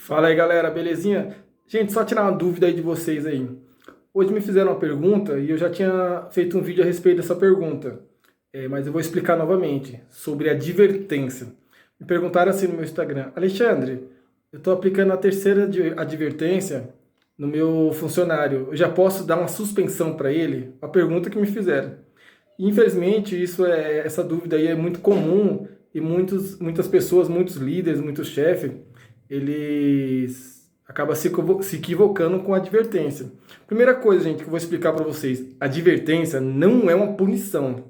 Fala aí, galera, belezinha? Gente, só tirar uma dúvida aí de vocês aí. Hoje me fizeram uma pergunta e eu já tinha feito um vídeo a respeito dessa pergunta, mas eu vou explicar novamente sobre advertência. Me perguntaram assim no meu Instagram: Alexandre, eu estou aplicando a terceira advertência no meu funcionário. Eu já posso dar uma suspensão para ele? A pergunta que me fizeram. Infelizmente, essa dúvida aí é muito comum e muitas pessoas, muitos líderes, muitos chefes, eles acabam se equivocando com a advertência. Primeira coisa, gente, que eu vou explicar para vocês: advertência não é uma punição.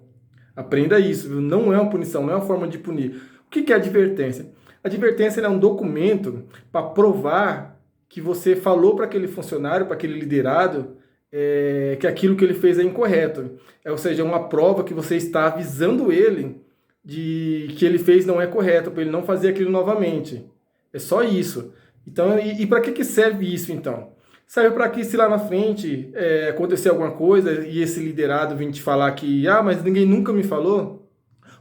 Aprenda isso, viu? Não é uma punição, não é uma forma de punir. O que é advertência? Advertência é um documento para provar que você falou para aquele funcionário, para aquele liderado, que aquilo que ele fez é incorreto. Ou seja, é uma prova que você está avisando ele de que ele fez não é correto, para ele não fazer aquilo novamente. É só isso. Então, e para que serve isso então? Serve para que se lá na frente acontecer alguma coisa e esse liderado vir te falar que, mas ninguém nunca me falou,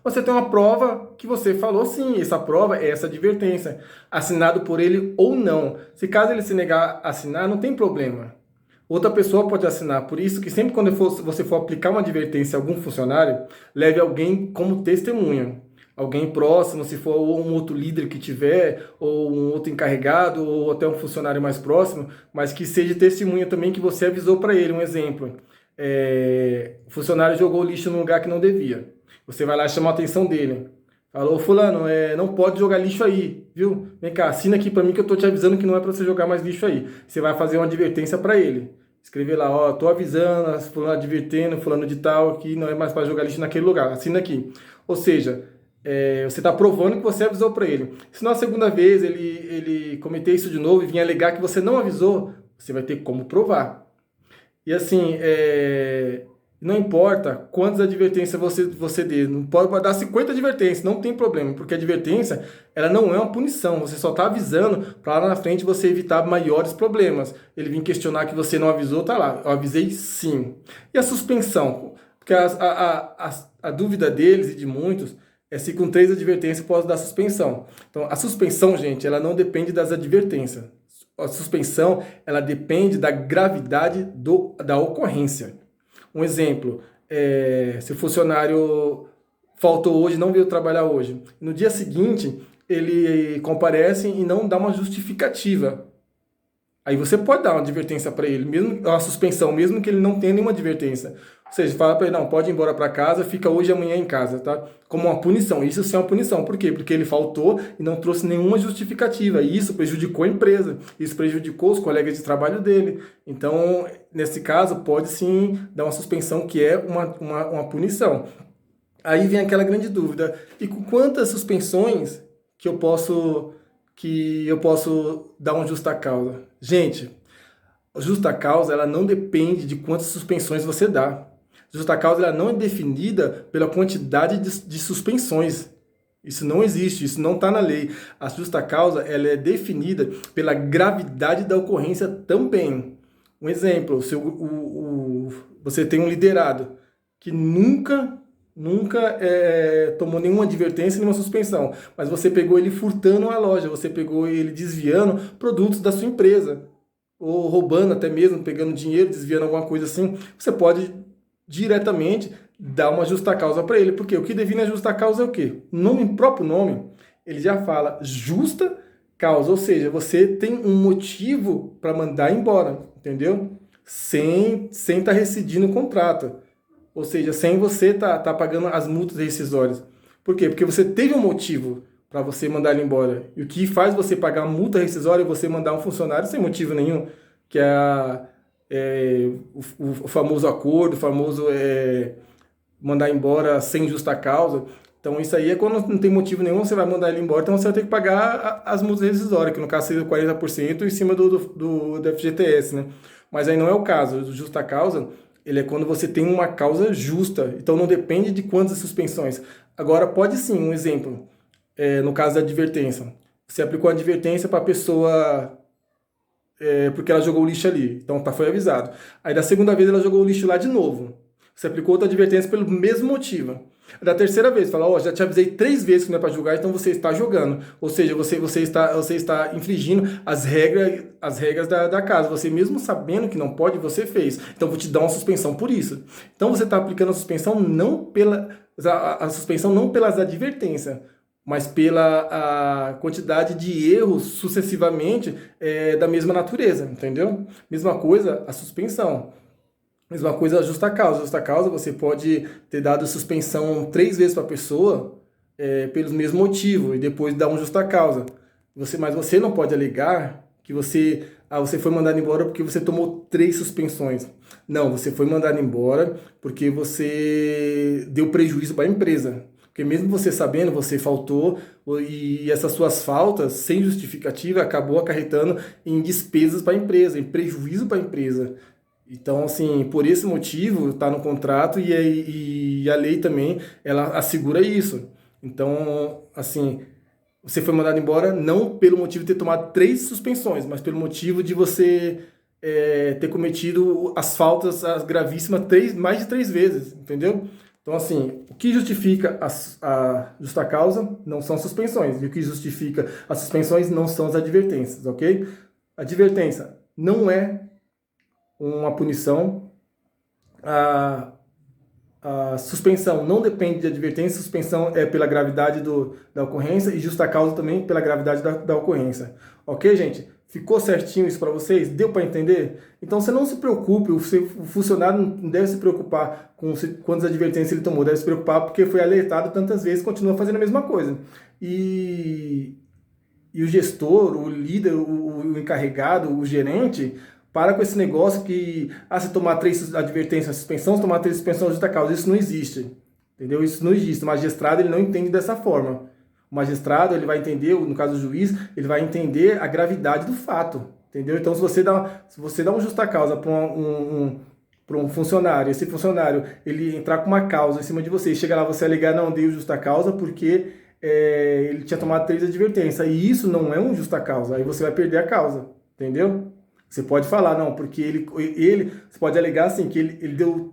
você tem uma prova que você falou sim. Essa prova é essa advertência, assinado por ele ou não. Se caso ele se negar a assinar, não tem problema. Outra pessoa pode assinar. Por isso que sempre quando você for aplicar uma advertência a algum funcionário, leve alguém como testemunha. Alguém próximo, se for um outro líder que tiver, ou um outro encarregado, ou até um funcionário mais próximo, mas que seja testemunha também que você avisou para ele. Um exemplo: o funcionário jogou lixo num lugar que não devia. Você vai lá e chama a atenção dele. Falou: fulano, não pode jogar lixo aí, viu? Vem cá, assina aqui para mim que eu tô te avisando que não é para você jogar mais lixo aí. Você vai fazer uma advertência para ele. Escrever lá: ó, tô avisando, fulano advertendo, fulano de tal, que não é mais para jogar lixo naquele lugar. Assina aqui. Ou seja, você está provando que você avisou para ele. Se na segunda vez ele cometer isso de novo e vir alegar que você não avisou, você vai ter como provar. E assim, não importa quantas advertências você dê, não pode dar 50 advertências, não tem problema, porque a advertência ela não é uma punição, você só está avisando para lá na frente você evitar maiores problemas. Ele vir questionar que você não avisou, tá lá, eu avisei sim. E a suspensão? Porque a dúvida deles e de muitos é se com 3 advertências pode dar suspensão. Então, a suspensão, gente, ela não depende das advertências. A suspensão, ela depende da gravidade da ocorrência. Um exemplo: se o funcionário faltou hoje, não veio trabalhar hoje, no dia seguinte ele comparece e não dá uma justificativa. Aí você pode dar uma advertência para ele, mesmo uma suspensão, mesmo que ele não tenha nenhuma advertência. Ou seja, fala para ele: não, pode ir embora para casa, fica hoje e amanhã em casa, tá? Como uma punição. Isso sim é uma punição. Por quê? Porque ele faltou e não trouxe nenhuma justificativa. E isso prejudicou a empresa, isso prejudicou os colegas de trabalho dele. Então, nesse caso, pode sim dar uma suspensão, que é uma punição. Aí vem aquela grande dúvida: e com quantas suspensões que eu posso dar uma justa causa? Gente, a justa causa ela não depende de quantas suspensões você dá. A justa causa ela não é definida pela quantidade de suspensões. Isso não existe, isso não está na lei. A justa causa ela é definida pela gravidade da ocorrência também. Um exemplo: se você tem um liderado que nunca tomou nenhuma advertência, nenhuma suspensão, mas você pegou ele furtando uma loja, você pegou ele desviando produtos da sua empresa, ou roubando até mesmo, pegando dinheiro, desviando alguma coisa assim, você pode diretamente dar uma justa causa para ele, porque o que define a justa causa é o quê? O próprio nome, ele já fala justa causa, ou seja, você tem um motivo para mandar embora, entendeu? Sem estar rescindindo o contrato. Ou seja, sem você tá pagando as multas rescisórias. Por quê? Porque você teve um motivo para você mandar ele embora. E o que faz você pagar a multa rescisória é você mandar um funcionário sem motivo nenhum, que o famoso acordo, o famoso mandar embora sem justa causa. Então isso aí é quando não tem motivo nenhum, você vai mandar ele embora, então você vai ter que pagar as multas rescisórias, que no caso seria 40% em cima do FGTS, né? Mas aí não é o caso. O justa causa ele é quando você tem uma causa justa, então não depende de quantas suspensões. Agora, pode sim, um exemplo, no caso da advertência. Você aplicou a advertência para a pessoa porque ela jogou o lixo ali, então foi avisado. Aí da segunda vez ela jogou o lixo lá de novo. Você aplicou outra advertência pelo mesmo motivo. Da terceira vez, fala, ó, já te avisei 3 vezes que não é para julgar, então você está jogando. Ou seja, você está infringindo as regras da casa. Você mesmo sabendo que não pode, você fez. Então vou te dar uma suspensão por isso. Então você está aplicando a suspensão a suspensão não pelas advertências, mas pela a quantidade de erros sucessivamente da mesma natureza, entendeu? Mesma coisa a suspensão. Mesma coisa a justa causa. Justa causa você pode ter dado suspensão 3 vezes para a pessoa pelos mesmos motivos e depois dar uma justa causa. Mas você não pode alegar que você foi mandado embora porque você tomou 3 suspensões. Não, você foi mandado embora porque você deu prejuízo para a empresa. Porque mesmo você sabendo, você faltou e essas suas faltas, sem justificativa, acabou acarretando em despesas para a empresa, em prejuízo para a empresa. Então, assim, por esse motivo, está no contrato e a lei também, ela assegura isso. Então, assim, você foi mandado embora não pelo motivo de ter tomado 3 suspensões, mas pelo motivo de você ter cometido as faltas as gravíssimas mais de 3 vezes, entendeu? Então, assim, o que justifica a justa causa não são suspensões, e o que justifica as suspensões não são as advertências, ok? Advertência não é uma punição. A suspensão não depende de advertência, suspensão é pela gravidade da ocorrência e justa causa também pela gravidade da ocorrência. Ok, gente? Ficou certinho isso para vocês? Deu para entender? Então você não se preocupe, o funcionário não deve se preocupar com quantas advertências ele tomou, deve se preocupar porque foi alertado tantas vezes e continua fazendo a mesma coisa. E o gestor, o líder, o encarregado, o gerente, para com esse negócio que, se tomar 3 advertências, suspensão, se tomar 3 suspensões, justa causa. Isso não existe. Entendeu? Isso não existe. O magistrado, ele não entende dessa forma. O magistrado, ele vai entender, no caso do juiz, ele vai entender a gravidade do fato. Entendeu? Então, se você dá uma justa causa para um funcionário, esse funcionário, ele entrar com uma causa em cima de você, chega lá, você alegar, não deu justa causa porque ele tinha tomado 3 advertências. E isso não é uma justa causa. Aí você vai perder a causa. Entendeu? Você pode falar, não, porque você pode alegar assim, que ele deu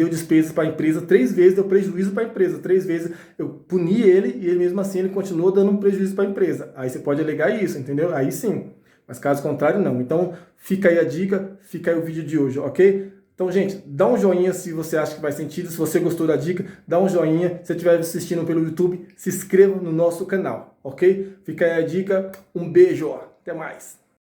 despesas para a empresa 3 vezes, deu prejuízo para a empresa. 3 vezes eu puni ele e ele mesmo assim ele continuou dando um prejuízo para a empresa. Aí você pode alegar isso, entendeu? Aí sim. Mas caso contrário, não. Então fica aí a dica, fica aí o vídeo de hoje, ok? Então, gente, dá um joinha se você acha que faz sentido. Se você gostou da dica, dá um joinha. Se você estiver assistindo pelo YouTube, se inscreva no nosso canal, ok? Fica aí a dica. Um beijo, até mais.